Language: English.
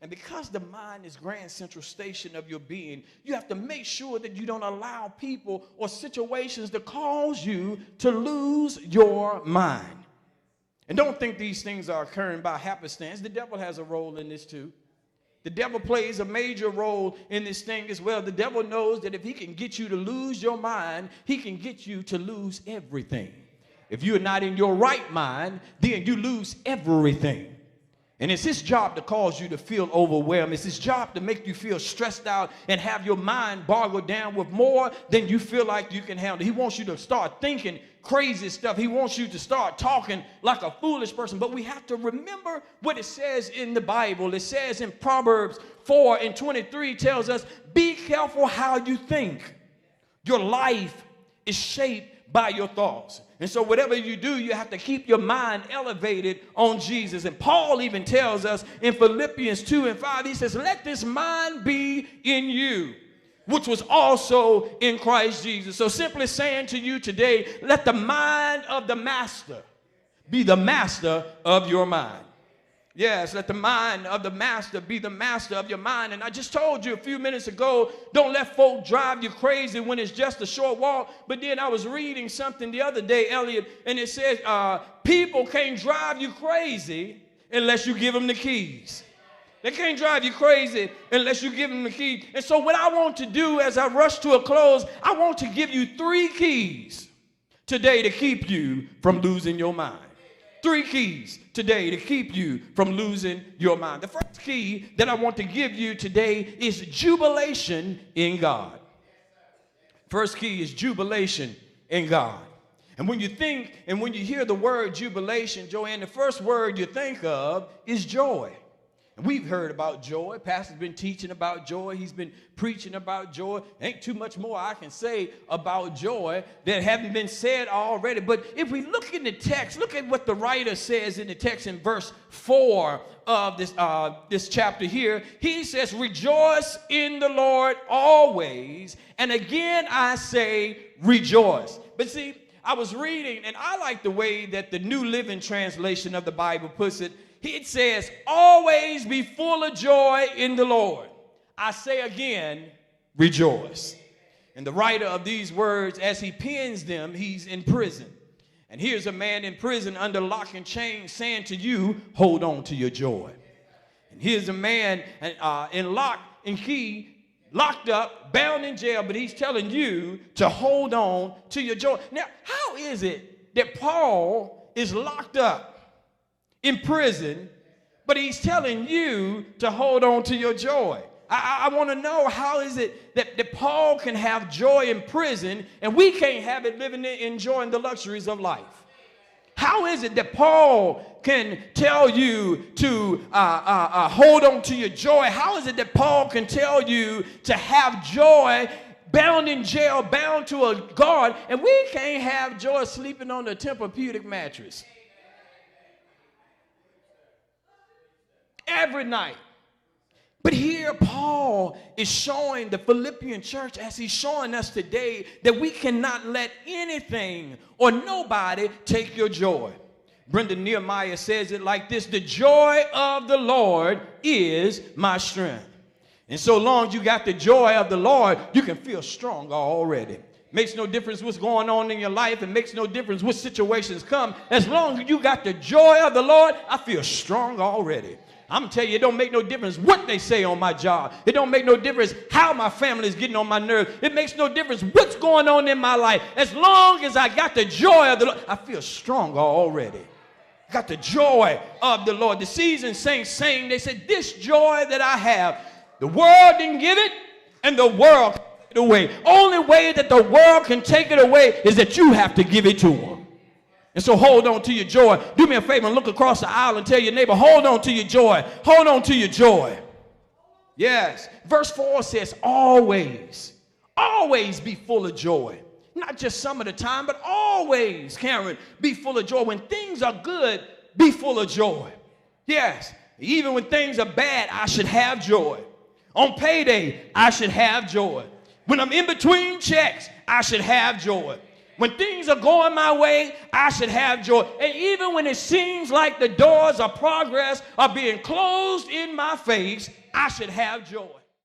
And because the mind is grand central station of your being, you have to make sure that you don't allow people or situations to cause you to lose your mind. And don't think these things are occurring by happenstance. The devil has a role in this too. The devil plays a major role in this thing as well. The devil knows that if he can get you to lose your mind, he can get you to lose everything. If you're not in your right mind, then you lose everything. And it's his job to cause you to feel overwhelmed. It's his job to make you feel stressed out and have your mind boggled down with more than you feel like you can handle. He wants you to start thinking crazy stuff. He wants you to start talking like a foolish person. But we have to remember what it says in the Bible. It says in Proverbs 4:23 tells us, be careful how you think. Your life is shaped by your thoughts. And so whatever you do, you have to keep your mind elevated on Jesus. And Paul even tells us in Philippians 2:5, he says, let this mind be in you, which was also in Christ Jesus. So simply saying to you today, let the mind of the master be the master of your mind. Yes, let the mind of the master be the master of your mind. And I just told you a few minutes ago, don't let folk drive you crazy when it's just a short walk. But then I was reading something the other day, Elliot, and it says people can't drive you crazy unless you give them the keys. They can't drive you crazy unless you give them the keys. And so what I want to do as I rush to a close, I want to give you 3 keys today to keep you from losing your mind. 3 keys today to keep you from losing your mind. The first key that I want to give you today is jubilation in God. First key is jubilation in God. And when you think and when you hear the word jubilation, Joanne, the first word you think of is joy. And we've heard about joy. Pastor's been teaching about joy. He's been preaching about joy. Ain't too much more I can say about joy that haven't been said already. But if we look in the text, look at what the writer says in the text in verse 4 of this chapter here. He says, rejoice in the Lord always. And again, I say rejoice. But see, I was reading, and I like the way that the New Living Translation of the Bible puts it. It says, always be full of joy in the Lord. I say again, rejoice. And the writer of these words, as he pens them, he's in prison. And here's a man in prison under lock and chain saying to you, hold on to your joy. And here's a man in lock and key, locked up, bound in jail, but he's telling you to hold on to your joy. Now, how is it that Paul is locked up in prison, but he's telling you to hold on to your joy? I want to know, how is it that Paul can have joy in prison and we can't have it living in enjoying the luxuries of life? How is it that Paul can tell you to hold on to your joy? How is it that Paul can tell you to have joy bound in jail, bound to a guard, and we can't have joy sleeping on the Tempur-Pedic mattress every night? But here Paul is showing the Philippian church, as he's showing us today, that we cannot let anything or nobody take your joy. Brendan Nehemiah says it like this: the joy of the Lord is my strength. And so long as you got the joy of the Lord, you can feel stronger already. Makes no difference what's going on in your life. It makes no difference what situations come. As long as you got the joy of the Lord, I feel strong already. I'm telling you, it don't make no difference what they say on my job. It don't make no difference how my family is getting on my nerves. It makes no difference what's going on in my life. As long as I got the joy of the Lord, I feel stronger already. Got the joy of the Lord. The seasoned saints sang, they said, this joy that I have, the world didn't give it, and the world can take it away. Only way that the world can take it away is that you have to give it to them. And so hold on to your joy. Do me a favor and look across the aisle and tell your neighbor, hold on to your joy. Hold on to your joy. Yes. Verse 4 says, always, always be full of joy. Not just some of the time, but always, Karen, be full of joy. When things are good, be full of joy. Yes. Even when things are bad, I should have joy. On payday, I should have joy. When I'm in between checks, I should have joy. When things are going my way, I should have joy. And even when it seems like the doors of progress are being closed in my face, I should have joy.